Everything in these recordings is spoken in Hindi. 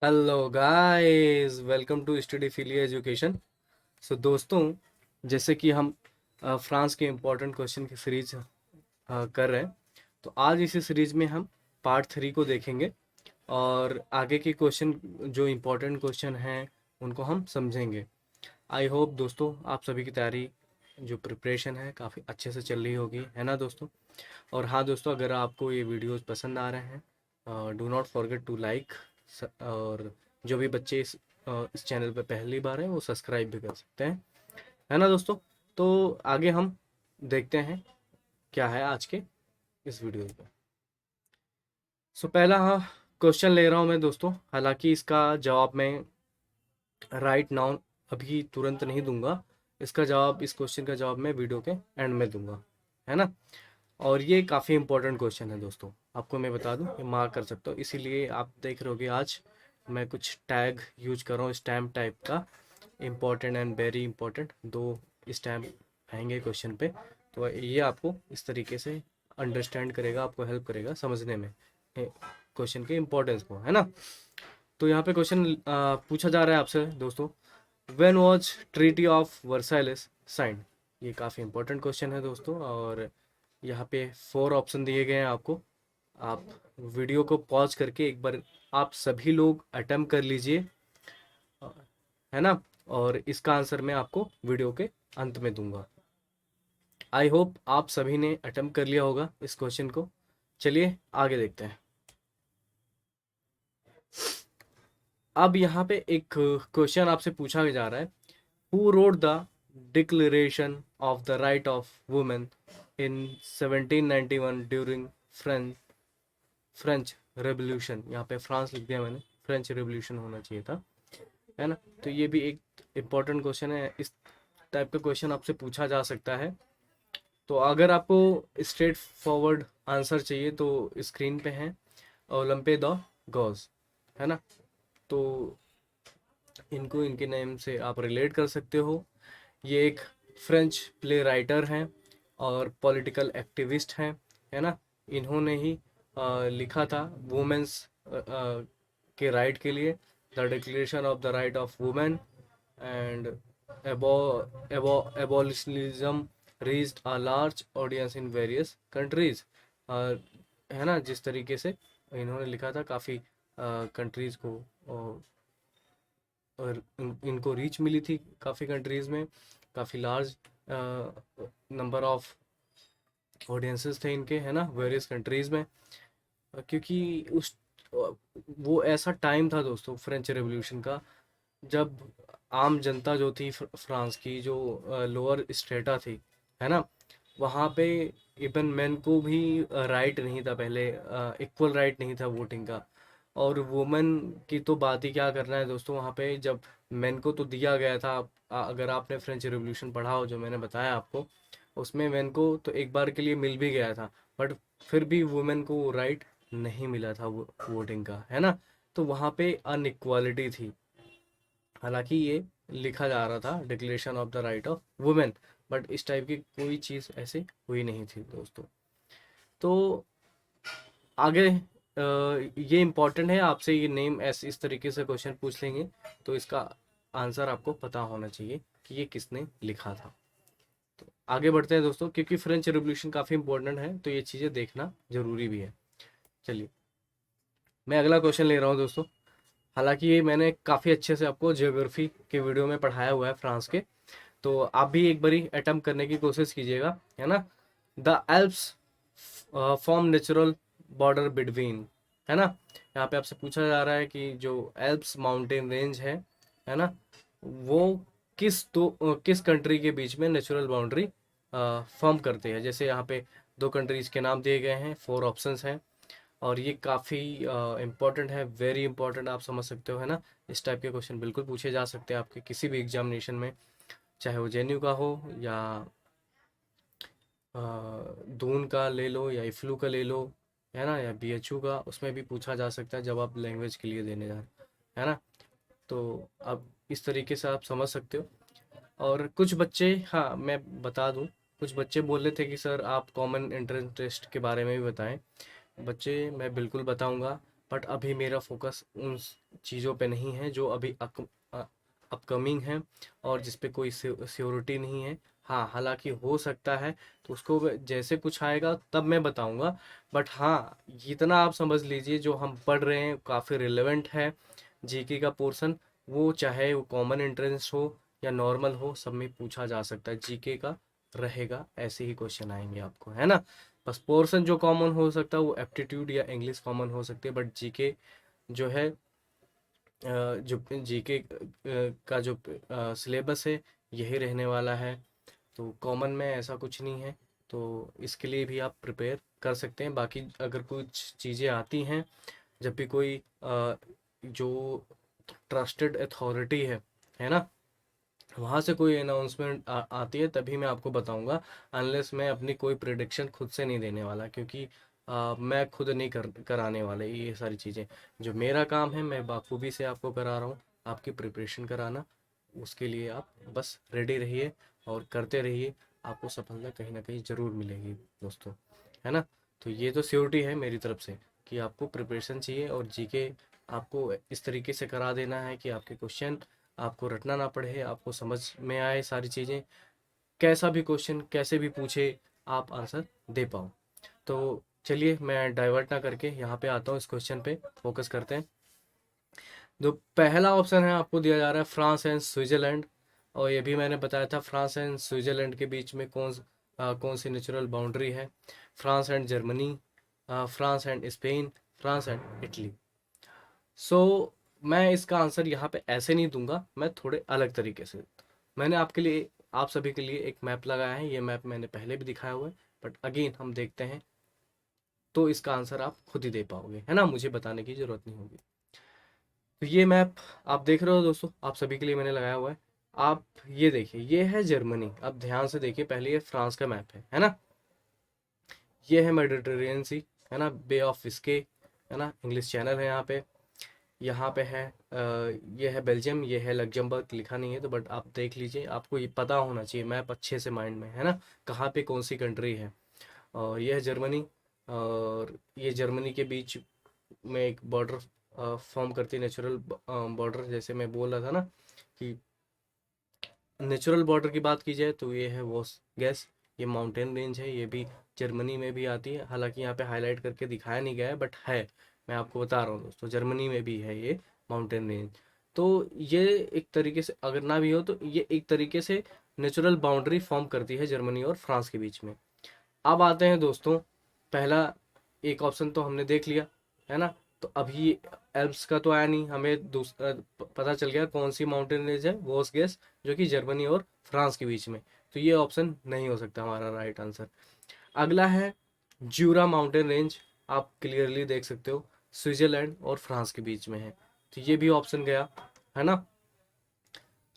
Hello guys, welcome to study feely education. So दोस्तों, जैसे कि हम फ्रांस के इम्पोर्टेंट क्वेश्चन की सीरीज कर रहे हैं, तो आज इसी सीरीज में हम पार्ट 3 को देखेंगे और आगे के क्वेश्चन जो इम्पोर्टेंट क्वेश्चन हैं उनको हम समझेंगे। आई होप दोस्तों आप सभी की तैयारी जो प्रिपरेशन है काफ़ी अच्छे से चल रही होगी, है ना दोस्तों। और हाँ दोस्तों, अगर आपको ये वीडियोस पसंद आ रहे हैं, do not forget to like. और जो भी बच्चे इस चैनल पे पहली बार हैं वो सब्सक्राइब भी कर सकते हैं, है ना दोस्तों। तो आगे हम देखते हैं क्या है आज के इस वीडियो में। सो पहला हाँ क्वेश्चन ले रहा हूँ मैं दोस्तों, हालांकि इसका जवाब मैं राइट नाउ अभी तुरंत नहीं दूंगा। इसका जवाब, इस क्वेश्चन का जवाब मैं वीडियो के एंड में दूंगा, है ना। और ये काफ़ी इंपॉर्टेंट क्वेश्चन है दोस्तों, आपको मैं बता दूं, ये मार्क कर सकते हो। इसीलिए आप देख रहे होगे आज मैं कुछ टैग यूज कर रहा हूँ स्टैम्प टाइप का। इम्पॉर्टेंट एंड वेरी इंपॉर्टेंट दो स्टैम्प आएंगे क्वेश्चन पे, तो ये आपको इस तरीके से अंडरस्टैंड करेगा, आपको हेल्प करेगा समझने में क्वेश्चन के इम्पोर्टेंस को, है ना। तो यहाँ पे क्वेश्चन पूछा जा रहा है आपसे दोस्तों, when was treaty of Versailles signed. ये काफ़ी इंपॉर्टेंट क्वेश्चन है दोस्तों, और यहाँ पे 4 ऑप्शन दिए गए हैं आपको। आप वीडियो को पॉज करके एक बार आप सभी लोग अटेम्प्ट कर लीजिए, है ना। और इसका आंसर मैं आपको वीडियो के अंत में दूंगा। आई होप आप सभी ने अटेम्प्ट कर लिया होगा इस क्वेश्चन को। चलिए आगे देखते हैं। अब यहाँ पे एक क्वेश्चन आपसे पूछा जा रहा है, who wrote the declaration of the right of women in 1791 during French French revolution. यहाँ पे फ्रांस लिख दिया मैंने, फ्रेंच रेवोल्यूशन होना चाहिए था, है ना। तो ये भी एक इम्पोर्टेंट क्वेश्चन है, इस टाइप का क्वेश्चन आपसे पूछा जा सकता है। तो अगर आपको स्ट्रेट फॉरवर्ड आंसर चाहिए तो स्क्रीन पे है ओलंपे द गॉज, है ना। तो इनको इनके नेम से आप रिलेट कर सकते हो। ये एक फ्रेंच प्ले राइटर हैं और पॉलिटिकल एक्टिविस्ट हैं, है ना। इन्होंने ही लिखा था वुमेन्स के राइट के लिए, the declaration of the right of women and abolitionism reached a large audience in various countries, है ना। जिस तरीके से इन्होंने लिखा था, काफ़ी कंट्रीज को और इनको रीच मिली थी काफ़ी कंट्रीज़ में, काफ़ी लार्ज नंबर ऑफ ऑडियंसेस थे इनके, है ना, वेरियस कंट्रीज़ में। क्योंकि उस वो ऐसा टाइम था दोस्तों फ्रेंच रेवोल्यूशन का, जब आम जनता जो थी फ्रांस की, जो लोअर स्ट्रेटा थी, है ना, वहाँ पे इवन मेन को भी राइट नहीं था पहले, इक्वल राइट नहीं था वोटिंग का। और वुमेन की तो बात ही क्या करना है दोस्तों, वहाँ पे जब मेन को तो दिया गया था। अगर आपने फ्रेंच रिवॉल्यूशन पढ़ा हो जो मैंने बताया आपको, उसमें मेन को तो एक बार के लिए मिल भी गया था, बट फिर भी वुमेन को राइट नहीं मिला था वोटिंग का, है ना। तो वहाँ पे अनइक्वालिटी थी। हालांकि ये लिखा जा रहा था declaration of the right of women, but इस टाइप की कोई चीज़ ऐसे हुई नहीं थी दोस्तों। तो आगे ये इम्पोर्टेंट है, आपसे ये नेम ऐसे इस तरीके से क्वेश्चन पूछ लेंगे तो इसका आंसर आपको पता होना चाहिए कि ये किसने लिखा था। तो आगे बढ़ते हैं दोस्तों, क्योंकि फ्रेंच रिवॉल्यूशन काफ़ी इंपॉर्टेंट है तो ये चीज़ें देखना जरूरी भी है। चलिए मैं अगला क्वेश्चन ले रहा हूँ दोस्तों। हालांकि ये मैंने काफ़ी अच्छे से आपको ज्योग्राफी के वीडियो में पढ़ाया हुआ है फ्रांस के, तो आप भी एक बारी अटेम्प्ट करने की कोशिश कीजिएगा, है ना। The Alps form natural border between, है ना। यहाँ पे आपसे पूछा जा रहा है कि जो एल्प्स माउंटेन रेंज है ना, वो किस कंट्री के बीच में नेचुरल बाउंड्री फॉर्म करते हैं। जैसे यहाँ पे 2 कंट्रीज के नाम दिए गए हैं, 4 ऑप्शंस हैं, और ये काफ़ी इम्पोर्टेंट है, वेरी इंपॉर्टेंट, आप समझ सकते हो, है ना। इस टाइप के क्वेश्चन बिल्कुल पूछे जा सकते हैं आपके किसी भी एग्जामिनेशन में, चाहे वो जेएनयू का हो या दून का ले लो या इफ्लू का ले लो, है ना, या बीएचयू का, उसमें भी पूछा जा सकता है जब आप लैंग्वेज के लिए देने जा रहे हैं, है ना। तो अब इस तरीके से आप समझ सकते हो। और कुछ बच्चे, हाँ मैं बता दूं, कुछ बच्चे बोल रहे थे कि सर आप कॉमन एंट्रेंस टेस्ट के बारे में भी बताएं। बच्चे मैं बिल्कुल बताऊंगा, बट अभी मेरा फोकस उन चीज़ों पे नहीं है जो अभी अपकमिंग है और जिस पे कोई सियोरिटी नहीं है। हाँ, हालांकि हो सकता है, तो उसको जैसे कुछ आएगा तब मैं बताऊंगा। बट हाँ, इतना आप समझ लीजिए जो हम पढ़ रहे हैं काफ़ी रिलेवेंट है। जीके का पोर्शन, वो चाहे वो कॉमन एंट्रेंस हो या नॉर्मल हो, सब में पूछा जा सकता है। जीके का रहेगा, ऐसे ही क्वेश्चन आएंगे आपको, है ना। बस पोर्शन जो कॉमन हो सकता है वो एप्टीट्यूड या इंग्लिश कॉमन हो सकती है, बट जीके जो है, जो जीके का जो सिलेबस है यही रहने वाला है। तो कॉमन में ऐसा कुछ नहीं है, तो इसके लिए भी आप प्रिपेयर कर सकते हैं। बाकी अगर कुछ चीज़ें आती हैं, जब भी कोई जो ट्रस्टेड अथॉरिटी है ना, वहाँ से कोई अनाउंसमेंट आती है तभी मैं आपको बताऊंगा। अनलेस मैं अपनी कोई प्रिडिक्शन खुद से नहीं देने वाला, क्योंकि मैं खुद नहीं कराने वाले ये सारी चीज़ें। जो मेरा काम है मैं बाखूबी से आपको करा रहा हूँ, आपकी प्रिपरेशन कराना। उसके लिए आप बस रेडी रहिए और करते रहिए, आपको सफलता कहीं ना कहीं ज़रूर मिलेगी दोस्तों, है ना। तो ये तो श्योरिटी है मेरी तरफ से कि आपको प्रिपरेशन चाहिए, और जीके आपको इस तरीके से करा देना है कि आपके क्वेश्चन आपको रटना ना पड़े, आपको समझ में आए सारी चीज़ें, कैसा भी क्वेश्चन कैसे भी पूछे आप आंसर दे पाओ। तो चलिए, मैं डाइवर्ट ना करके यहाँ पे आता हूँ, इस क्वेश्चन पे फोकस करते हैं। जो पहला ऑप्शन है आपको दिया जा रहा है फ्रांस एंड स्विट्जरलैंड, और ये भी मैंने बताया था फ्रांस एंड स्विट्जरलैंड के बीच में कौन सी नेचुरल बाउंड्री है। France and Germany, France and Spain, France and Italy. So मैं इसका आंसर यहाँ पे ऐसे नहीं दूंगा, मैं थोड़े अलग तरीके से। मैंने आपके लिए, आप सभी के लिए एक मैप लगाया है, ये मैप मैंने पहले भी दिखाया हुआ है, बट अगेन हम देखते हैं, तो इसका आंसर आप खुद ही दे पाओगे, है ना, मुझे बताने की जरूरत नहीं होगी। तो ये मैप आप देख रहे हो दोस्तों, आप सभी के लिए मैंने लगाया हुआ है। आप ये देखिए, ये है जर्मनी। अब ध्यान से देखिए, पहले ये फ्रांस का मैप है ना। ये है मेडिटेरेनियन सी, है ना, बे ऑफ बिस्के, है ना, इंग्लिश चैनल है यहाँ पे। यहाँ पे है ये है बेल्जियम, ये है लग्जमबर्ग, लिखा नहीं है तो, बट आप देख लीजिए, आपको ये पता होना चाहिए मैप अच्छे से माइंड में, है ना, कहाँ पे कौन सी कंट्री है। और ये है जर्मनी, और ये जर्मनी के बीच में एक बॉर्डर फॉर्म करती है, नेचुरल बॉर्डर। जैसे मैं बोल रहा था ना कि नेचुरल बॉर्डर की बात की जाए तो ये है वोस गैस, ये माउंटेन रेंज है, ये भी जर्मनी में भी आती है। हालांकि यहाँ पे हाईलाइट करके दिखाया नहीं गया है, बट है, मैं आपको बता रहा हूँ दोस्तों, जर्मनी में भी है ये माउंटेन रेंज। तो ये एक तरीके से, अगर ना भी हो तो ये एक तरीके से नेचुरल बाउंड्री फॉर्म करती है जर्मनी और फ्रांस के बीच में। अब आते हैं दोस्तों, पहला एक ऑप्शन तो हमने देख लिया, है ना। तो अभी एल्प्स का तो आया नहीं, हमें दूसरा पता चल गया कौन सी माउंटेन रेंज है, वोस्गेस, जो कि जर्मनी और फ्रांस के बीच में। तो ये ऑप्शन नहीं हो सकता हमारा राइट आंसर। अगला है ज्यूरा माउंटेन रेंज, आप क्लियरली देख सकते हो स्विट्जरलैंड और फ्रांस के बीच में है, तो ये भी ऑप्शन गया, है ना।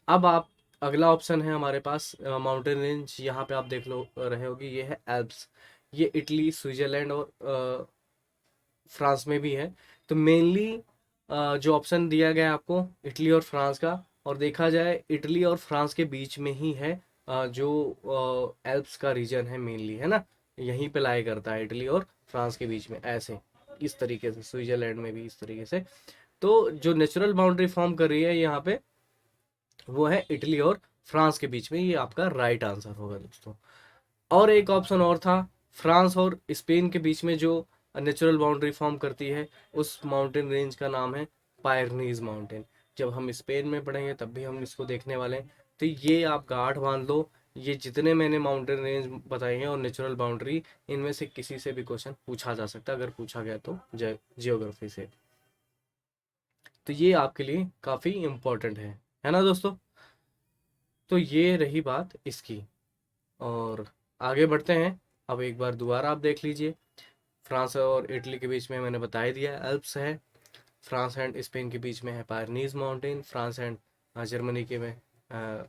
अब आप, अगला ऑप्शन है हमारे पास माउंटेन रेंज, यहाँ पे आप देख लो रहे होगी, ये है एल्प्स। ये इटली, स्विट्जरलैंड और फ्रांस में भी है। तो मेनली जो ऑप्शन दिया गया है आपको, इटली और फ्रांस का, और देखा जाए इटली और फ्रांस के बीच में ही है जो एल्प्स का रीजन है मेनली, है ना, यहीं पे लाई करता है इटली और फ्रांस के बीच में, ऐसे इस तरीके से, स्विट्जरलैंड में भी इस तरीके से। तो जो नेचुरल बाउंड्री फॉर्म कर रही है यहाँ पे, वो है इटली और फ्रांस के बीच में, ये आपका राइट आंसर होगा दोस्तों। और एक ऑप्शन और था, फ्रांस और स्पेन के बीच में जो नेचुरल बाउंड्री फॉर्म करती है, उस माउंटेन रेंज का नाम है पायरनीज माउंटेन। जब हम स्पेन में पढ़ेंगे तब भी हम इसको देखने वाले हैं। तो ये आप गांठ बांध लो, ये जितने मैंने माउंटेन रेंज बताए हैं और नेचुरल बाउंड्री, इनमें से किसी से भी क्वेश्चन पूछा जा सकता है, अगर पूछा गया तो जियोग्राफी से। तो ये आपके लिए काफ़ी इम्पोर्टेंट है ना दोस्तों। तो ये रही बात इसकी, और आगे बढ़ते हैं। अब एक बार दोबारा आप देख लीजिए, फ्रांस और इटली के बीच में मैंने बता ही दिया एल्प्स है, फ्रांस एंड स्पेन के बीच में है पायरनीज माउंटेन, फ्रांस एंड जर्मनी के में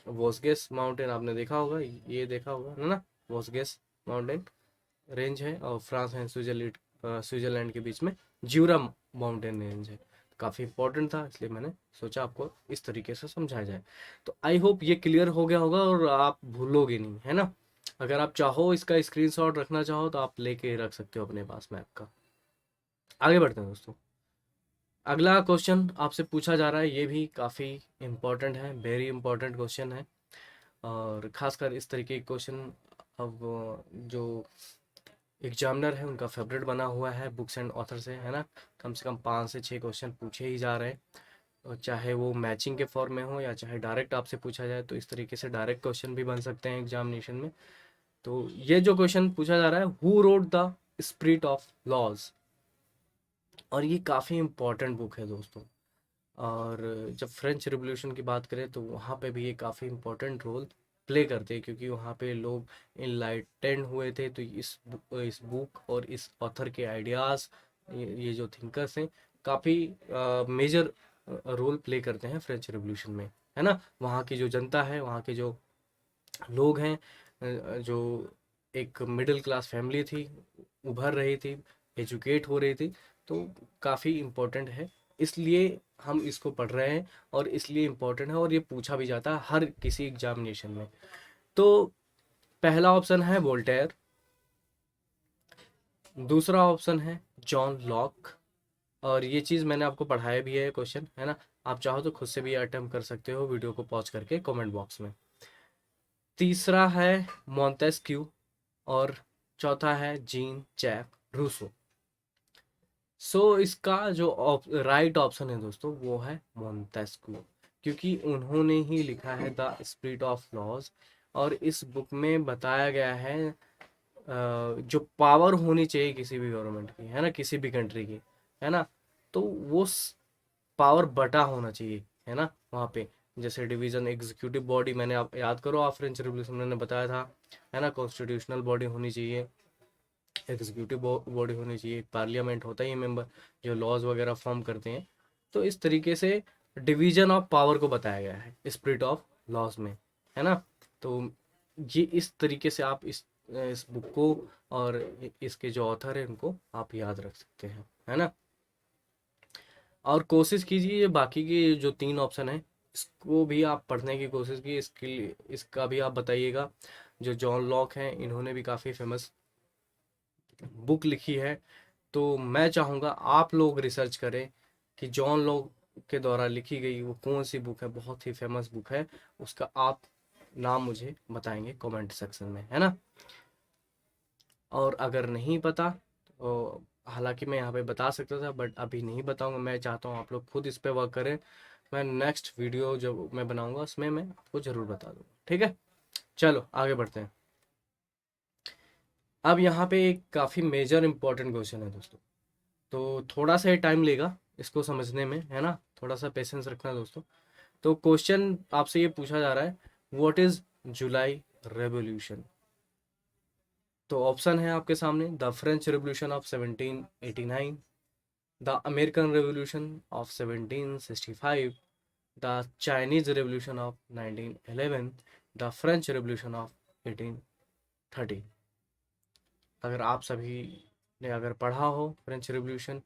वोस्गेस माउंटेन, आपने देखा होगा, ये देखा होगा, है ना, वोस्गेस माउंटेन रेंज है। और फ्रांस एंड स्विट्जरलैंड के बीच में ज्यूरा माउंटेन रेंज है। काफ़ी इंपॉर्टेंट था, इसलिए मैंने सोचा आपको इस तरीके से समझाया जाए। तो आई होप ये क्लियर हो गया होगा और आप भूलोगे नहीं, है ना। अगर आप चाहो इसका स्क्रीनशॉट रखना चाहो तो आप लेके रख सकते हो अपने पास मैप का। आगे बढ़ते हैं दोस्तों। अगला क्वेश्चन आपसे पूछा जा रहा है, ये भी काफ़ी इम्पोर्टेंट है, वेरी इम्पोर्टेंट क्वेश्चन है। और ख़ासकर इस तरीके के क्वेश्चन अब जो एग्जामिनर है उनका फेवरेट बना हुआ है बुक्स एंड ऑथर से, है ना। कम से कम 5 से 6 क्वेश्चन पूछे ही जा रहे हैं, और चाहे वो मैचिंग के फॉर्म में हो या चाहे डायरेक्ट आपसे पूछा जाए, तो इस तरीके से डायरेक्ट क्वेश्चन भी बन सकते हैं एग्जामिनेशन में। तो ये जो क्वेश्चन पूछा जा रहा है, who wrote the spirit of laws, और ये काफ़ी इम्पोर्टेंट बुक है दोस्तों। और जब फ्रेंच रिवॉल्यूशन की बात करें तो वहाँ पे भी ये काफ़ी इम्पोर्टेंट रोल प्ले करते हैं, क्योंकि वहाँ पे लोग इनलाइटेंड हुए थे। तो इस बुक और इस ऑथर के आइडियाज़, ये जो थिंकर्स हैं, काफ़ी मेजर रोल प्ले करते हैं फ्रेंच रिवॉल्यूशन में, है ना। वहाँ की जो जनता है, वहाँ के जो लोग हैं, जो एक मिडिल क्लास फैमिली थी, उभर रही थी, एजुकेट हो रही थी, तो काफ़ी इम्पोर्टेंट है। इसलिए हम इसको पढ़ रहे हैं, और इसलिए इम्पोर्टेंट है, और ये पूछा भी जाता है हर किसी एग्जामिनेशन में। तो पहला ऑप्शन है वोल्टेयर, दूसरा ऑप्शन है जॉन लॉक, और ये चीज़ मैंने आपको पढ़ाया भी है क्वेश्चन, है ना। आप चाहो तो खुद से भी अटेम्प्ट कर सकते हो वीडियो को पॉज करके कमेंट बॉक्स में। तीसरा है मॉन्टेस्क्यू, और चौथा है जीन जैक रूसो। इसका जो राइट ऑप्शन है दोस्तों, वो है मोंटेस्क्यू, क्योंकि उन्होंने ही लिखा है द स्पिरिट ऑफ लॉज। और इस बुक में बताया गया है जो पावर होनी चाहिए किसी भी गवर्नमेंट की, है ना, किसी भी कंट्री की, है ना, तो वो पावर बटा होना चाहिए, है ना, वहाँ पे। जैसे डिवीजन एग्जीक्यूटिव बॉडी, मैंने आप याद करो, आप फ्रेंच रिवॉल्यूशन में बताया था, है ना। कॉन्स्टिट्यूशनल बॉडी होनी चाहिए, एग्जीक्यूटिव बॉडी होनी चाहिए, पार्लियामेंट होता ही है मेंबर, जो लॉज वगैरह फॉर्म करते हैं। तो इस तरीके से डिवीजन ऑफ पावर को बताया गया है स्पिरिट ऑफ लॉज में, है ना। तो ये इस तरीके से आप इस बुक को और इसके जो ऑथर है उनको आप याद रख सकते हैं, है ना। और कोशिश कीजिए बाकी के जो 3 ऑप्शन है, इसको भी आप पढ़ने की कोशिश कीजिए, इसका भी आप बताइएगा। जो जॉन लॉक हैं, इन्होंने भी काफ़ी फेमस बुक लिखी है। तो मैं चाहूँगा आप लोग रिसर्च करें कि जॉन लॉक के द्वारा लिखी गई वो कौन सी बुक है, बहुत ही फेमस बुक है, उसका आप नाम मुझे बताएंगे कमेंट सेक्शन में, है ना। और अगर नहीं पता तो हालांकि मैं यहाँ पे बता सकता था, बट अभी नहीं बताऊंगा। मैं चाहता हूँ आप लोग खुद इस पे वर्क करें। मैं नेक्स्ट वीडियो जब मैं बनाऊंगा उसमें मैं आपको ज़रूर बता दूंगा, ठीक है। चलो आगे बढ़ते हैं। अब यहाँ पे एक काफ़ी मेजर इंपॉर्टेंट क्वेश्चन है दोस्तों, तो थोड़ा सा टाइम लेगा इसको समझने में, है ना, थोड़ा सा पेशेंस रखना दोस्तों। तो क्वेश्चन आपसे ये पूछा जा रहा है, व्हाट इज जुलाई रेवोल्यूशन। तो ऑप्शन है आपके सामने, the French revolution of 1789, the American revolution of 1765, the Chinese revolution of 1911, the French revolution of 1830। अगर आप सभी ने अगर पढ़ा हो फ्रेंच रिवॉल्यूशन,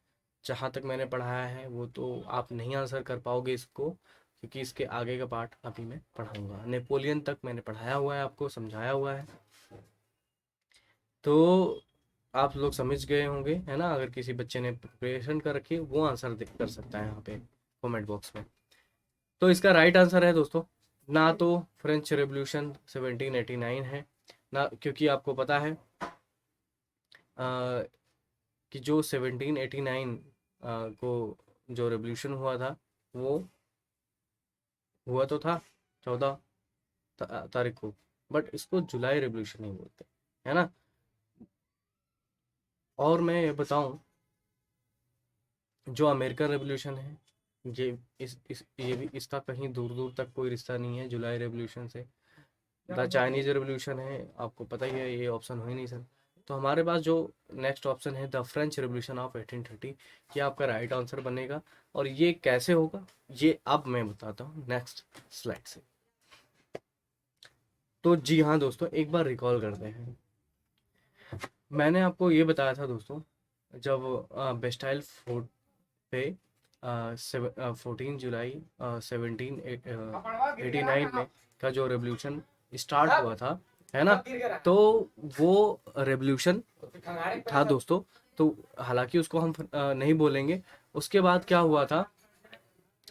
जहाँ तक मैंने पढ़ाया है, वो तो आप नहीं आंसर कर पाओगे इसको, क्योंकि इसके आगे का पार्ट अभी मैं पढ़ाऊंगा। नेपोलियन तक मैंने पढ़ाया हुआ है, आपको समझाया हुआ है, तो आप लोग समझ गए होंगे, है ना। अगर किसी बच्चे ने प्रिपरेशन कर रखी है, वो आंसर कर सकता है यहाँ पे कमेंट बॉक्स में। तो इसका राइट आंसर है दोस्तों, ना तो फ्रेंच रेवोल्यूशन 1789 है ना, क्योंकि आपको पता है कि जो 1789 को जो रेवोल्यूशन हुआ था, वो हुआ तो था 14 तारीख को, बट इसको जुलाई रेवोल्यूशन नहीं बोलते, है ना। और मैं ये बताऊं, जो अमेरिकन रेवोल्यूशन है, ये ये भी इसका कहीं दूर दूर तक कोई रिश्ता नहीं है जुलाई रेवोल्यूशन से। द चाइनीज रेवोल्यूशन है, आपको पता ही है, ये ऑप्शन हो ही नहीं सकता। तो हमारे पास जो नेक्स्ट ऑप्शन है, द फ्रेंच रेवोल्यूशन ऑफ 1830, ये आपका राइट आंसर बनेगा। और ये कैसे होगा, ये अब मैं बताता हूँ नेक्स्ट स्लाइड से। तो जी हाँ दोस्तों, एक बार रिकॉल करते हैं। मैंने आपको ये बताया था दोस्तों, जब बेस्टाइल फोर्ट पे 14 जुलाई 1789 में का जो रेवोल्यूशन स्टार्ट हुआ था, है ना, तो वो रेवोल्यूशन था दोस्तों। तो हालांकि उसको हम नहीं बोलेंगे, उसके बाद क्या हुआ था,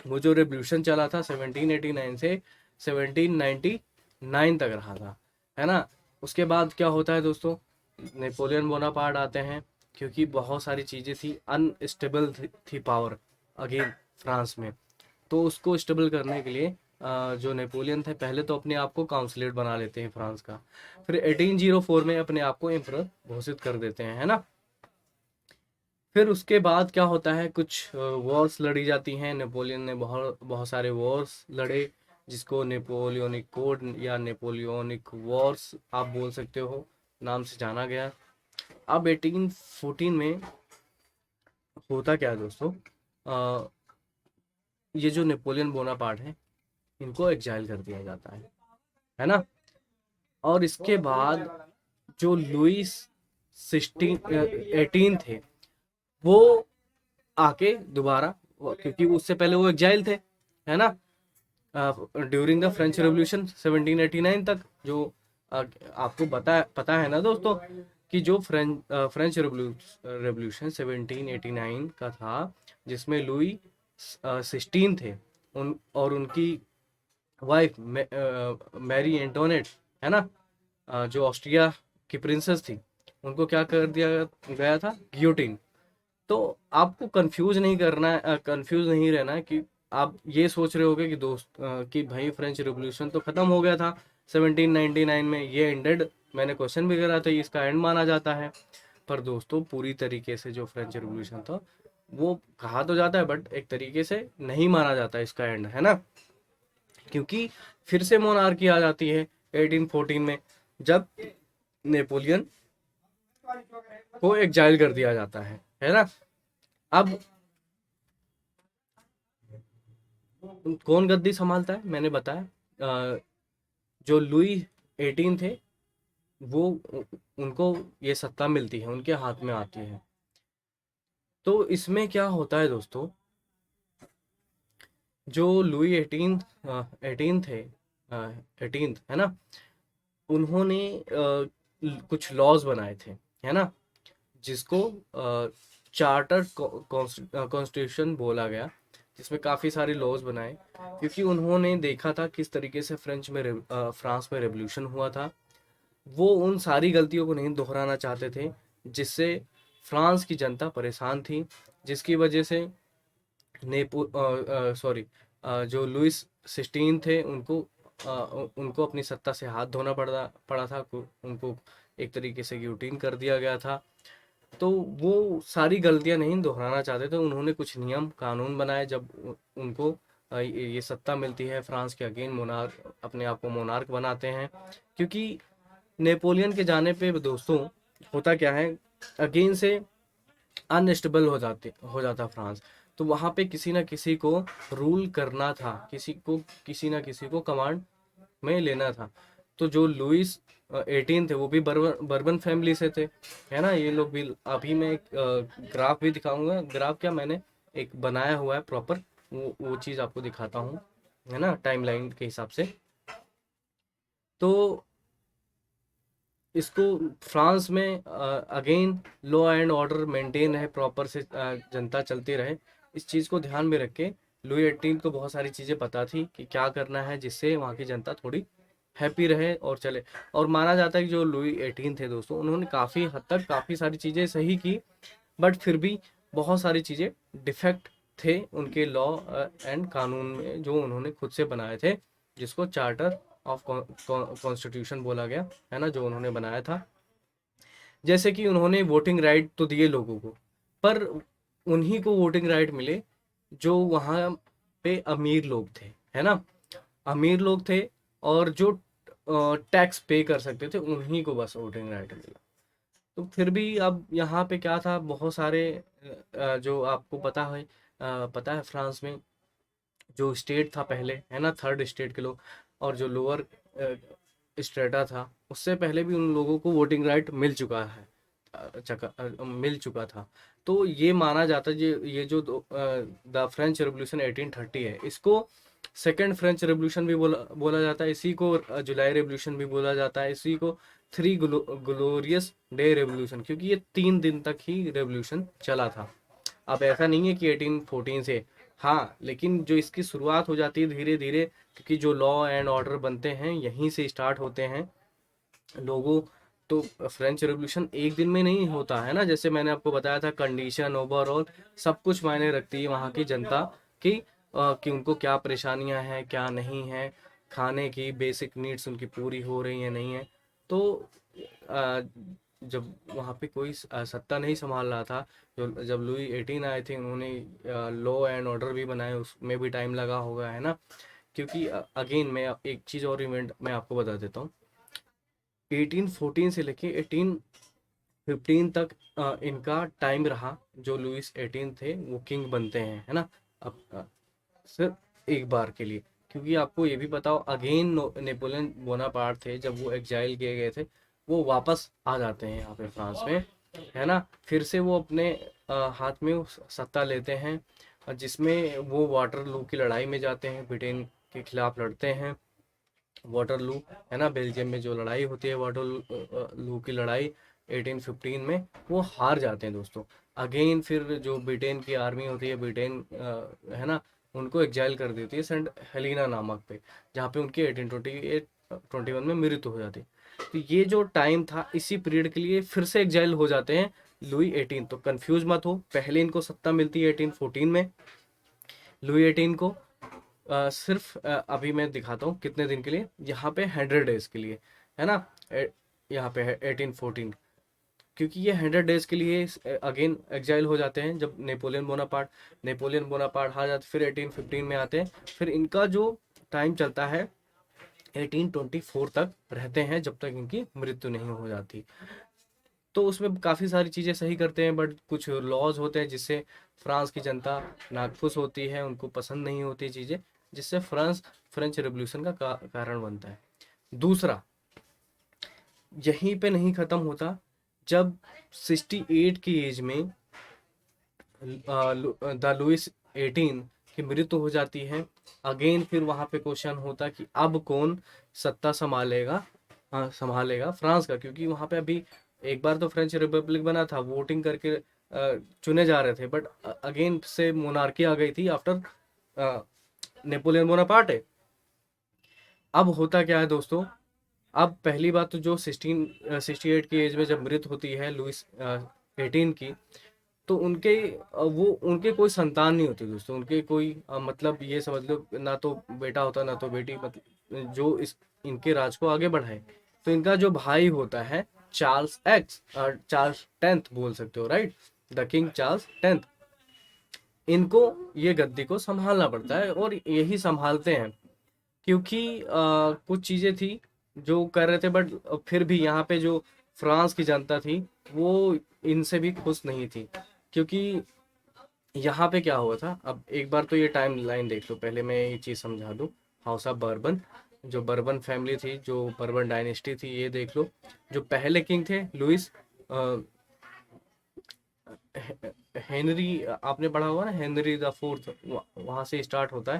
वो जो रेवोल्यूशन चला था 1789 से 1799 तक रहा था, है ना। उसके बाद क्या होता है दोस्तों, नेपोलियन बोनापार्ट आते हैं, क्योंकि बहुत सारी चीज़ें थी, अनस्टेबल थी पावर अगेन फ्रांस में। तो उसको स्टेबल करने के लिए जो नेपोलियन थे, पहले तो अपने आप को काउंसलेट बना लेते हैं फ्रांस का, फिर 1804 में अपने आप को एम्परर घोषित कर देते हैं, है ना। फिर उसके बाद क्या होता है, कुछ वॉर्स लड़ी जाती हैं, नेपोलियन ने बहुत बहुत सारे वॉर्स लड़े, जिसको नेपोलियनिक कोड या नेपोलियनिक वॉर्स आप बोल सकते हो, नाम से जाना गया। अब 1814 में होता क्या है दोस्तों, अ, ये जो नेपोलियन बोनापार्ट है, इनको एग्जाइल कर दिया जाता है ना। और इसके बाद जो लुइस 18 थे, वो आके दोबारा, क्योंकि उससे पहले वो एग्जाइल थे, है ना, ड्यूरिंग द फ्रेंच रेवोल्यूशन 1789 तक, जो आपको पता है ना दोस्तों, कि जो फ्रेंच रेवोल्यूशन 1789 का था, जिसमें लुई 16 थे, और उनकी वाइफ मैरी एंटोनेट, है ना, जो ऑस्ट्रिया की प्रिंसेस थी, उनको क्या कर दिया गया था, गियोटिन। तो आपको कंफ्यूज नहीं रहना है, कि आप ये सोच रहे होगे कि कि भाई फ्रेंच रिवॉल्यूशन तो खत्म हो गया था 1799 में, ये एंडेड, मैंने क्वेश्चन भी करा था, इसका एंड माना जाता है। पर दोस्तों पूरी तरीके से जो फ्रेंच रिवॉल्यूशन था, वो कहा तो जाता है, बट एक तरीके से नहीं माना जाता इसका एंड, है ना। क्योंकि फिर से मोनार्की आ जाती है 1814 में, जब नेपोलियन को एग्जाइल कर दिया जाता है ना। अब कौन गद्दी संभालता है, मैंने बताया, जो लुई 18 थे, वो उनको ये सत्ता मिलती है, उनके हाथ में आती है। तो इसमें क्या होता है दोस्तों, जो लुई 18 थे, 18 है ना, उन्होंने कुछ लॉज बनाए थे, है ना, जिसको चार्टर कॉन्स्टिट्यूशन बोला गया, जिसमें काफ़ी सारे लॉज बनाए, क्योंकि उन्होंने देखा था किस तरीके से फ्रांस में रेवोल्यूशन हुआ था। वो उन सारी गलतियों को नहीं दोहराना चाहते थे, जिससे फ्रांस की जनता परेशान थी, जिसकी वजह से जो लुइस 16 थे, उनको अपनी सत्ता से हाथ धोना पड़ा था, उनको एक तरीके से गियोटिन कर दिया गया था। तो वो सारी गलतियां नहीं दोहराना चाहते थे, उन्होंने कुछ नियम कानून बनाए, जब उनको ये सत्ता मिलती है, फ्रांस के अगेन मोनार्क, अपने आप को मोनार्क बनाते हैं। क्योंकि नेपोलियन के जाने पे दोस्तों होता क्या है, अगेन से अनस्टेबल हो जाता फ्रांस। तो वहां पे किसी ना किसी को रूल करना था, किसी ना किसी को कमांड में लेना था। तो जो लुइस 18 थे, वो भी बर्बन फैमिली से थे, है ना। ये लोग भी, अभी मैं एक ग्राफ भी दिखाऊंगा, ग्राफ क्या, मैंने एक बनाया हुआ है प्रॉपर, वो चीज़ आपको दिखाता हूँ, है ना, टाइमलाइन के हिसाब से। तो इसको फ्रांस में again law and order maintain है प्रॉपर से, जनता चलती रहे, इस चीज़ को ध्यान में रख के लुई 18 को बहुत सारी चीज़ें पता थी कि क्या करना है, जिससे वहाँ की जनता थोड़ी हैप्पी रहे और चले। और माना जाता है कि जो लुई 18 थे दोस्तों, उन्होंने काफ़ी हद तक काफ़ी सारी चीज़ें सही की, बट फिर भी बहुत सारी चीज़ें डिफेक्ट थे उनके लॉ एंड कानून में, जो उन्होंने खुद से बनाए थे, जिसको चार्टर ऑफ कॉन्स्टिट्यूशन बोला गया, है ना, जो उन्होंने बनाया था। जैसे कि उन्होंने वोटिंग राइट तो दिए लोगों को, पर उन्हीं को वोटिंग राइट मिले जो वहाँ पे अमीर लोग थे, है ना, अमीर लोग थे, और जो टैक्स पे कर सकते थे, उन्हीं को बस वोटिंग राइट मिला। तो फिर भी अब यहाँ पे क्या था, बहुत सारे जो आपको पता है फ्रांस में जो स्टेट था पहले, है ना, थर्ड स्टेट के लोग, और जो लोअर स्ट्रेटा था, उससे पहले भी उन लोगों को वोटिंग राइट मिल चुका था। तो ये माना जाता है, ये जो द फ्रेंच रेवोल्यूशन 1830 है, इसको सेकेंड फ्रेंच रेवोल्यूशन भी बोला जाता है, इसी को जुलाई रेवोल्यूशन भी बोला जाता है, इसी को थ्री ग्लोरियस डे रेवोल्यूशन, क्योंकि ये 3 दिन तक ही रेवोल्यूशन चला था। अब ऐसा नहीं है कि 1814 से, हाँ, लेकिन जो इसकी शुरुआत हो जाती है धीरे धीरे, क्योंकि जो लॉ एंड ऑर्डर बनते हैं यहीं से स्टार्ट होते हैं लोगों। तो फ्रेंच रेवोल्यूशन एक दिन में नहीं होता है ना, जैसे मैंने आपको बताया था, कंडीशन ओवरऑल सब कुछ मायने रखती है वहाँ की जनता की, कि उनको क्या परेशानियां हैं क्या नहीं है, खाने की बेसिक नीड्स उनकी पूरी हो रही हैं नहीं है। तो अ, जब वहाँ पे कोई सत्ता नहीं संभाल रहा था, जो जब लुई 18 आए थे, उन्होंने लॉ एंड ऑर्डर भी बनाए, उसमें भी टाइम लगा होगा, है ना। क्योंकि अगेन मैं एक चीज़ और इवेंट मैं आपको बता देता हूँ। 1814 से लेके 1815 तक इनका टाइम रहा, जो लुइस 18 थे वो किंग बनते हैं, है ना। अब सिर्फ एक बार के लिए, क्योंकि आपको ये भी बताओ, अगेन नेपोलियन बोनापार्ट थे, जब वो एग्जाइल किए गए थे, वो वापस आ जाते हैं यहाँ पे फ्रांस में, है ना। फिर से वो अपने हाथ में वो सत्ता लेते हैं, जिसमें वो वाटरलू की लड़ाई में जाते हैं, ब्रिटेन के खिलाफ लड़ते हैं। वाटरलू, है ना, बेल्जियम में जो लड़ाई होती है वाटरलू की लड़ाई 1815 में, वो हार जाते हैं दोस्तों। अगेन फिर जो ब्रिटेन की आर्मी होती है, ब्रिटेन है ना, उनको एग्जाइल कर देती है सेंट हेलिना नामक पे, जहाँ पे उनकी 1821 में मृत्यु हो जाती है। तो ये जो टाइम था, इसी पीरियड के लिए फिर से एग्जाइल हो जाते हैं लुई 18। तो कंफ्यूज मत हो, पहले इनको सत्ता मिलती है 1814 में, लुई 18 को सिर्फ अभी मैं दिखाता हूँ कितने दिन के लिए, यहाँ पे 100 डेज के लिए, है ना। यहाँ पे है 1814, क्योंकि ये 100 डेज के लिए अगेन एग्जाइल हो जाते हैं, जब नेपोलियन बोनापार्ट हार जाते, फिर 1815 में आते हैं, फिर इनका जो टाइम चलता है 1824 तक रहते हैं, जब तक इनकी मृत्यु नहीं हो जाती। तो उसमें काफ़ी सारी चीज़ें सही करते हैं, बट कुछ लॉज होते हैं जिससे फ्रांस की जनता नाखुश होती है, उनको पसंद नहीं होती चीज़ें, जिससे फ्रेंच रेवोल्यूशन का कारण बनता है। दूसरा, यहीं पे नहीं ख़त्म होता, जब 68 की एज में द लुइस 18 की मृत्यु हो जाती है। अगेन फिर वहाँ पे क्वेश्चन होता है कि अब कौन सत्ता संभालेगा, संभालेगा फ्रांस का, क्योंकि वहाँ पे अभी एक बार तो फ्रेंच रिपब्लिक बना था, वोटिंग करके चुने जा रहे थे, बट अगेन से मोनार्की आ गई थी आफ्टर नेपोलियन बोनापार्ट। अब होता क्या है दोस्तों, अब पहली बात तो जो 68 की एज में जब मृत्यु होती है लुइस 18 की, तो वो उनके कोई संतान नहीं होती दोस्तों, उनके कोई मतलब ये समझ लो, ना तो बेटा होता ना तो बेटी, मतलब जो इस इनके राज को आगे बढ़ाए। तो इनका जो भाई होता है चार्ल्स 10th बोल सकते हो, right, the king Charles 10th, इनको ये गद्दी को संभालना पड़ता है, और यही संभालते हैं, क्योंकि कुछ चीजें थी जो कर रहे थे, बट फिर भी यहाँ पे जो फ्रांस की जनता थी, वो इनसे भी खुश नहीं थी। क्योंकि यहाँ पे क्या हुआ था, अब एक बार तो ये टाइम लाइन देख लो, पहले मैं ये चीज़ समझा दूँ। हाउस ऑफ बर्बन, जो बर्बन फैमिली थी, जो बर्बन डायनेस्टी थी, ये देख लो। जो पहले किंग थे लुइस हेनरी, आपने पढ़ा होगा ना, हेनरी द फोर्थ, वहाँ से स्टार्ट होता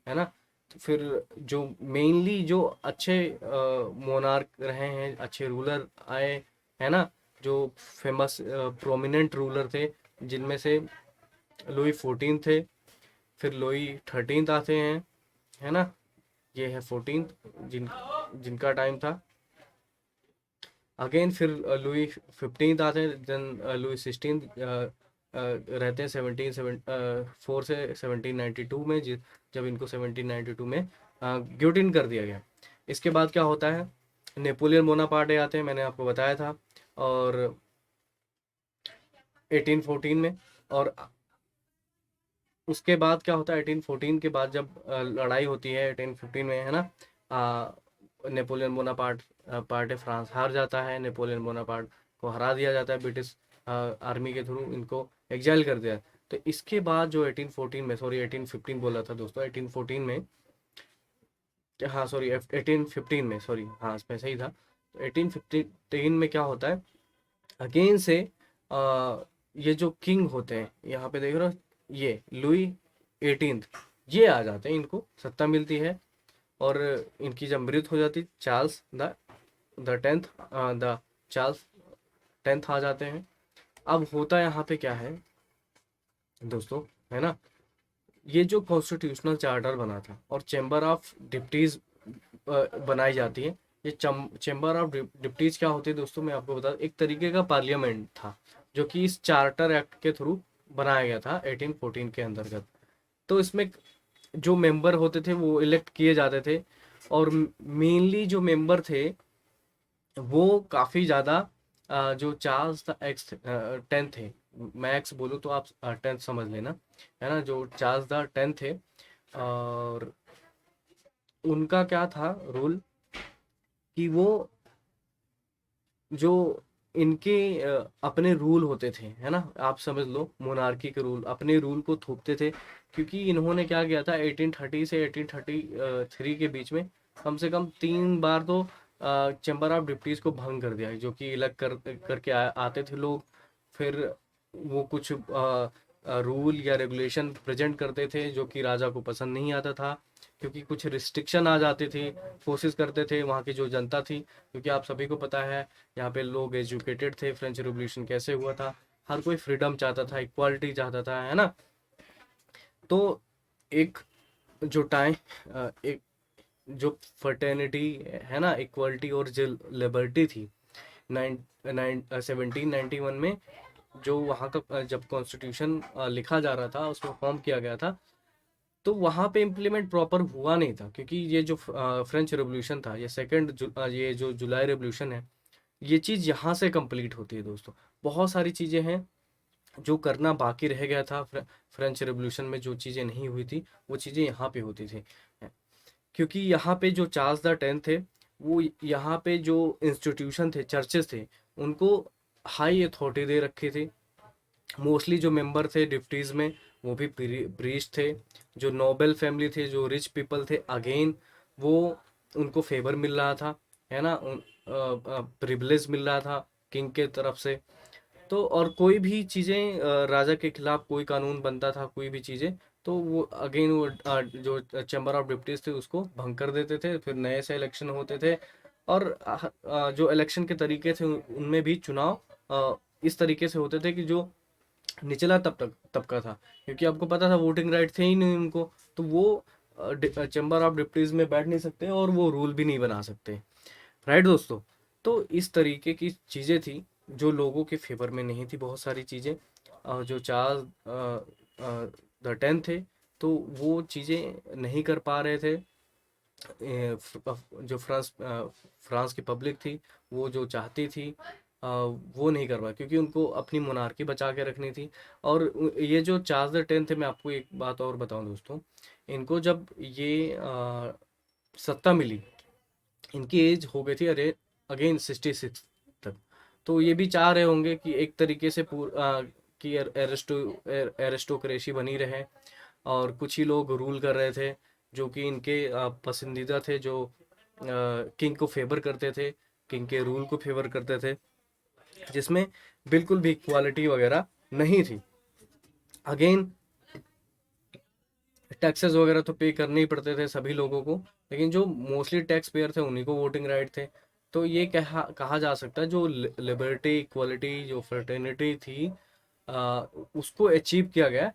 है ना। तो फिर जो मेनली जो अच्छे मोनार्क रहे हैं, अच्छे रूलर आए, है ना, जो फेमस प्रोमिनेंट रूलर थे, जिनमें से लुई 14 थे, फिर लुई 13 आते हैं, है ना। ये है 14, जिनका टाइम था। अगेन फिर लुई 15 आते हैं, देन लुई 16 रहते हैं 4 से 1792 में, जब इनको 1792 में गियोटिन कर दिया गया। इसके बाद क्या होता है, नेपोलियन बोनापार्ट आते हैं, मैंने आपको बताया था, और 1814 में। और उसके बाद क्या होता है, 1814 के बाद जब लड़ाई होती है 1815 में, है ना, नेपोलियन बोनापार्ट पार्ट फ्रांस हार जाता है, नेपोलियन बोनापार्ट को हरा दिया जाता है ब्रिटिश आर्मी के थ्रू, इनको एग्जाइल कर दिया। तो इसके बाद जो 1814 में, सॉरी 1815 बोला था दोस्तों, 1814 में, हाँ सॉरी 1815 में, सॉरी हाँ इसमें सही था। तो 1815 में क्या होता है, अगेन से ये जो किंग होते हैं, यहाँ पे देख रहे हो, ये लुई 18, ये आ जाते हैं, इनको सत्ता मिलती है, और इनकी जब मृत्यु हो जाती, the tenth the Charles 10th आ जाते हैं। अब होता यहाँ पे क्या है, दोस्तों, है ना। ये जो कॉन्स्टिट्यूशनल चार्टर बना था और चैम्बर ऑफ डिप्टीज बनाई जाती है। ये चैम्बर ऑफ डिप्टीज क्या होती है दोस्तों, मैं आपको बता, एक तरीके का पार्लियामेंट था जो कि इस चार्टर एक्ट के थ्रू बनाया गया था 1814 के अंतर्गत। तो इसमें जो मेंबर होते थे वो इलेक्ट किए जाते थे, और मेनली जो मेंबर थे वो काफ़ी ज़्यादा जो चार्ल्स द एक्स 10 थे, मैं एक्स बोलूँ तो आप 10 समझ लेना, है ना। जो चार्ल्स द 10 थे, और उनका क्या था रूल कि वो जो इनके अपने रूल होते थे, है ना, आप समझ लो मोनार्की के रूल, अपने रूल को थोपते थे। क्योंकि इन्होंने क्या किया था 1830 से 1833 के बीच में कम से कम 3 बार तो चैम्बर ऑफ डिप्टीज को भंग कर दिया है, जो कि इलेक्ट करके आते थे लोग। फिर वो कुछ रूल या रेगुलेशन प्रेजेंट करते थे जो कि राजा को पसंद नहीं आता था, क्योंकि कुछ रिस्ट्रिक्शन आ जाती थी। कोशिश करते थे वहाँ की जो जनता थी, क्योंकि आप सभी को पता है यहाँ पे लोग एजुकेटेड थे, फ्रेंच रिवॉल्यूशन कैसे हुआ था, हर कोई फ्रीडम चाहता था, इक्वालिटी चाहता था, है ना। तो एक जो टाइम एक जो फर्टेनिटी, है ना, इक्वालिटी और जो लिबर्टी थी, 1791 में जो वहाँ का जब कॉन्स्टिट्यूशन लिखा जा रहा था, उसमें फॉर्म किया गया था, तो वहाँ पे इम्प्लीमेंट प्रॉपर हुआ नहीं था। क्योंकि ये जो फ्रेंच रेवोल्यूशन था, ये ये जो जुलाई रेवोल्यूशन है, ये चीज़ यहाँ से कंप्लीट होती है दोस्तों। बहुत सारी चीज़ें हैं जो करना बाकी रह गया था, फ्रेंच रेवोल्यूशन में जो चीज़ें नहीं हुई थी वो चीज़ें यहाँ पे होती थी। क्योंकि यहाँ पे जो चार्ल्स द 10 थे, वो यहाँ पे जो इंस्टीट्यूशन थे, चर्चेस थे, उनको हाई अथॉरिटी दे रखे थे। मोस्टली जो मेंबर थे डिप्टीज में वो भी प्रीस्ट थे। जो नोबल फैमिली थे, जो रिच पीपल थे, अगेन वो उनको फेवर मिल रहा था, है ना, प्रिविलेज मिल रहा था किंग के तरफ से। तो और कोई भी चीज़ें राजा के खिलाफ कोई कानून बनता था, कोई भी चीज़ें, तो वो अगेन वो जो चैम्बर ऑफ डिप्टीज थे उसको भंग कर देते थे। फिर नए से इलेक्शन होते थे, और जो इलेक्शन के तरीके थे उनमें भी चुनाव इस तरीके से होते थे कि जो निचला तबका था, क्योंकि आपको पता था वोटिंग राइट थे ही नहीं उनको, तो वो चैम्बर ऑफ डिप्टीज में बैठ नहीं सकते और वो रूल भी नहीं बना सकते। राइट दोस्तों। तो इस तरीके की चीज़ें थी जो लोगों के फेवर में नहीं थी, बहुत सारी चीज़ें। जो चार्ल्स द 10 थे, तो वो चीज़ें नहीं कर पा रहे थे। जो फ्रांस की पब्लिक थी, वो जो चाहती थी वो नहीं कर पाई, क्योंकि उनको अपनी मोनार्की बचा के रखनी थी। और ये जो चार्ल्स द 10 थे, मैं आपको एक बात और बताऊं दोस्तों, इनको जब ये सत्ता मिली, इनकी एज हो गई थी अरे अगेन 66 तक। तो ये भी चाह रहे होंगे कि एक तरीके से कि एरिस्टोक्रेसी बनी रहे, और कुछ ही लोग रूल कर रहे थे जो कि इनके पसंदीदा थे, जो किंग को फेवर करते थे, किंग के रूल को फेवर करते थे, जिसमें बिल्कुल भी इक्वालिटी वगैरह नहीं थी। अगेन टैक्सेस वगैरह तो पे करने ही पड़ते थे सभी लोगों को, लेकिन जो मोस्टली टैक्स पेयर थे उन्हीं को वोटिंग राइट थे। तो ये कहा जा सकता है जो लिबर्टी, इक्वालिटी, जो फ्रेटर्निटी थी, उसको अचीव किया गया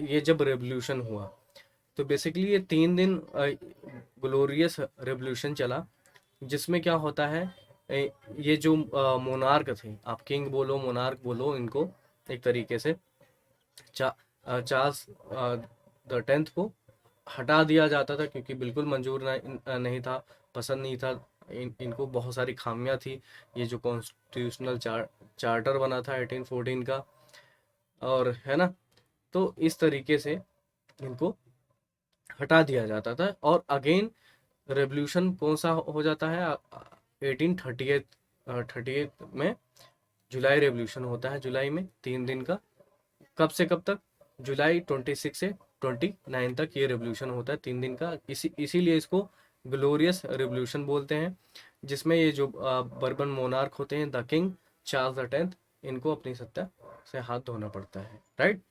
ये जब रेवोल्यूशन हुआ। तो बेसिकली ये 3 दिन ग्लोरियस रेवोल्यूशन चला, जिसमें क्या होता है, ये जो मोनार्क थे, आप किंग बोलो मोनार्क बोलो इनको, एक तरीके से चार्ल्स द 10th को हटा दिया जाता था, क्योंकि बिल्कुल मंजूर नहीं था, पसंद नहीं था। इनको बहुत सारी खामियां थी। ये जो कॉन्स्टिट्यूशनल चार्टर बना था 1814 का, और है ना, तो इस तरीके से इनको हटा दिया जाता था। और अगेन रेवोल्यूशन कौन सा हो जाता है, 1838 में जुलाई रेवोल्यूशन होता है, जुलाई में 3 दिन का। कब से कब तक, जुलाई 26 से 29 तक ये रेवोल्यूशन होता है, 3 दिन का। इसीलिए इसको ग्लोरियस रेवोल्यूशन बोलते हैं, जिसमें ये जो बर्बन मोनार्क होते हैं, the king Charles the 10th, इनको अपनी सत्ता से हाथ धोना पड़ता है। राइट।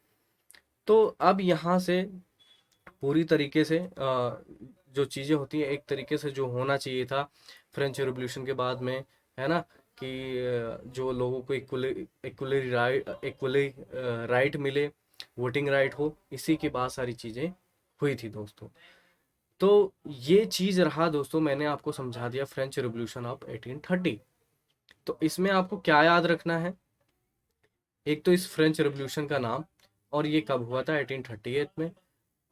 तो अब यहाँ से पूरी तरीके से जो चीज़ें होती हैं, एक तरीके से जो होना चाहिए था फ्रेंच रेवोल्यूशन के बाद में, है ना, कि जो लोगों को इक्वली राइट मिले, वोटिंग राइट हो, इसी की बात सारी चीज़ें हुई थी दोस्तों। तो ये चीज़ रहा दोस्तों, मैंने आपको समझा दिया फ्रेंच रिवॉल्यूशन ऑफ 1830। तो इसमें आपको क्या याद रखना है, एक तो इस फ्रेंच रिवॉल्यूशन का नाम, और ये कब हुआ था 1838 में,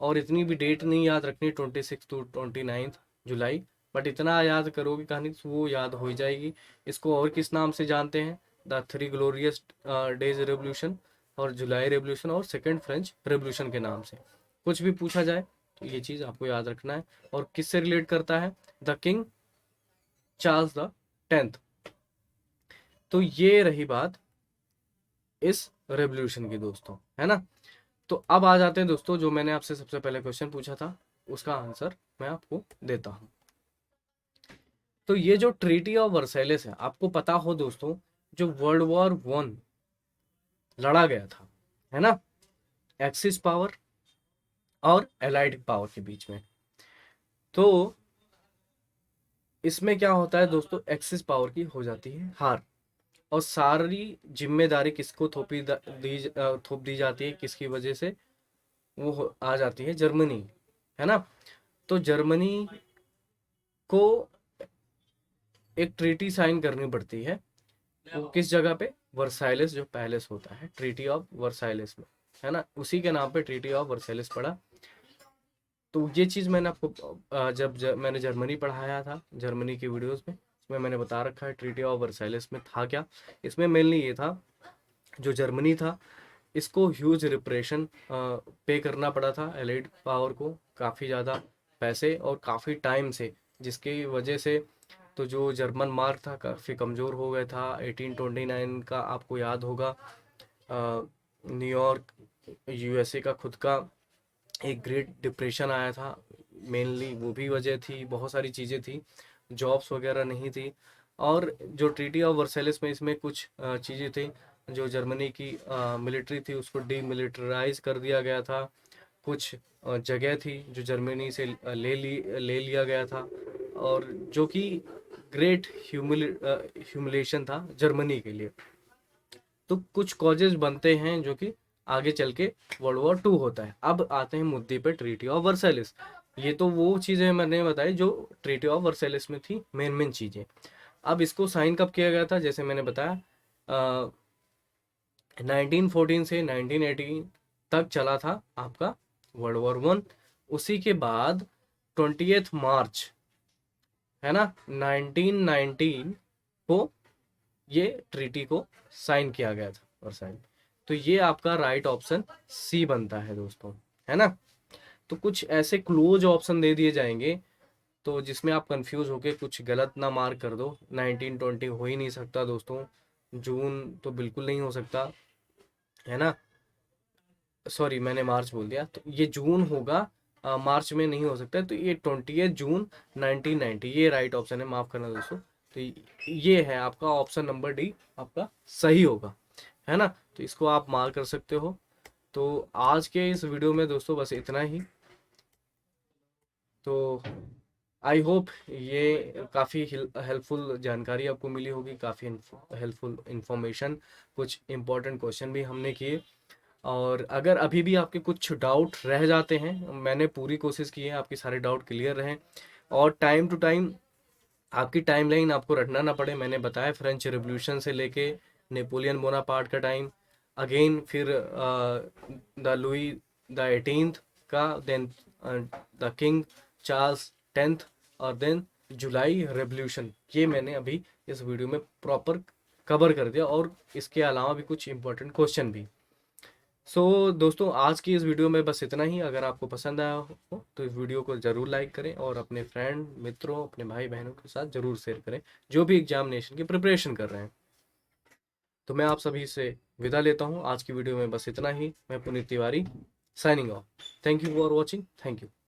और इतनी भी डेट नहीं याद रखनी 26 टू 29 जुलाई, बट इतना याद करोगे कहानी तो वो याद हो ही जाएगी। इसको और किस नाम से जानते हैं, the three glorious days revolution, और जुलाई रेवोल्यूशन, और सेकेंड फ्रेंच रेवोल्यूशन के नाम से कुछ भी पूछा जाए तो ये चीज़ आपको याद रखना है। और किससे रिलेट करता है, the king Charles the 10th। तो ये रही बात इस रेवोल्यूशन की दोस्तों, है ना। तो अब आ जाते हैं दोस्तों, जो मैंने आपसे सबसे पहले क्वेश्चन पूछा था उसका आंसर मैं आपको देता हूं। तो ये जो ट्रीटी ऑफ वर्साइलेस है, आपको पता हो दोस्तों, जो वर्ल्ड वॉर 1 लड़ा गया था, है ना, एक्सिस पावर और एलाइड पावर के बीच में। तो इसमें क्या होता है दोस्तों, एक्सिस पावर की हो जाती है हार, और सारी जिम्मेदारी किसको थोप दी जाती है, किसकी वजह से, आ जाती है जर्मनी, है ना। तो जर्मनी को एक ट्रीटी साइन करनी पड़ती है, वो किस जगह पे, वर्साइलेस जो पैलेस होता है, ट्रीटी ऑफ वर्साइलेस में, है ना, उसी के नाम पे ट्रीटी ऑफ वर्साइलेस पड़ा। तो ये चीज़ मैंने आपको मैंने जर्मनी पढ़ाया था, जर्मनी की वीडियोस में, इसमें मैंने बता रखा है ट्रीटी ऑफ वर्साइलेस में था क्या। इसमें मेनली ये था, जो जर्मनी था इसको ह्यूज रिप्रेशन पे करना पड़ा था एलाइड पावर को, काफ़ी ज़्यादा पैसे और काफ़ी टाइम से, जिसकी वजह से तो जो जर्मन मार्क था काफ़ी कमज़ोर हो गया था। 1829 का आपको याद होगा, न्यूयॉर्क यूएसए का खुद का एक ग्रेट डिप्रेशन आया था, मेनली वो भी वजह थी, बहुत सारी चीज़ें थी, जॉब्स वगैरह नहीं थी। और जो ट्रीटी ऑफ वर्साइलेस में इसमें कुछ चीज़ें थी, जो जर्मनी की मिलिट्री थी उसको डीमिलिटराइज कर दिया गया था, कुछ जगह थी जो जर्मनी से ले लिया गया था, और जो कि ग्रेट ह्यूमिलेशन था जर्मनी के लिए। तो कुछ कॉजेज बनते हैं जो कि आगे चल के वर्ल्ड वॉर 2 होता है। अब आते हैं मुद्दे पे ट्रीटी ऑफ वर्साइलेस। ये तो वो चीज़ें मैंने बताई जो ट्रीटी ऑफ वर्साइलेस में थी, मेन मेन चीज़ें। अब इसको साइन कब किया गया था, जैसे मैंने बताया 1914 से 1918 तक चला था आपका वर्ल्ड वॉर 1। उसी के बाद 20 मार्च, है ना, 1919 को ये ट्रीटी को साइन किया गया था वर्साइल। तो ये आपका राइट ऑप्शन सी बनता है दोस्तों, है ना। तो कुछ ऐसे क्लोज ऑप्शन दे दिए जाएंगे तो जिसमें आप कंफ्यूज होके कुछ गलत ना मार्क कर दो। 1920 हो ही नहीं सकता दोस्तों, जून तो बिल्कुल नहीं हो सकता, है ना, सॉरी मैंने मार्च बोल दिया, तो ये जून होगा, मार्च में नहीं हो सकता है। तो ये 20 जून 1990 ये राइट ऑप्शन है, माफ करना दोस्तों। तो ये है आपका ऑप्शन नंबर डी, आपका सही होगा, है ना। तो इसको आप मार्क कर सकते हो। तो आज के इस वीडियो में दोस्तों बस इतना ही। तो आई होप ये काफ़ी हेल्पफुल जानकारी आपको मिली होगी, काफ़ी हेल्पफुल इंफॉर्मेशन, कुछ इंपॉर्टेंट क्वेश्चन भी हमने किए। और अगर अभी भी आपके कुछ डाउट रह जाते हैं, मैंने पूरी कोशिश की है आपके सारे डाउट क्लियर रहें, और टाइम टू टाइम आपकी टाइमलाइन आपको रटना ना पड़े। मैंने बताया फ्रेंच रिवॉल्यूशन से लेके नेपोलियन बोनापार्ट का टाइम, अगेन फिर द लुई द 18th का, then the king Charles 10th, और देन जुलाई रेवोल्यूशन। ये मैंने अभी इस वीडियो में प्रॉपर कवर कर दिया, और इसके अलावा भी कुछ इंपॉर्टेंट क्वेश्चन भी। दोस्तों आज की इस वीडियो में बस इतना ही। अगर आपको पसंद आया हो तो इस वीडियो को ज़रूर लाइक करें, और अपने फ्रेंड मित्रों, अपने भाई बहनों के साथ ज़रूर शेयर करें जो भी एग्जामिनेशन की प्रिपरेशन कर रहे हैं। तो मैं आप सभी से विदा लेता हूँ। आज की वीडियो में बस इतना ही। मैं Puneet Tiwari, signing off. Thank you for watching. Thank you.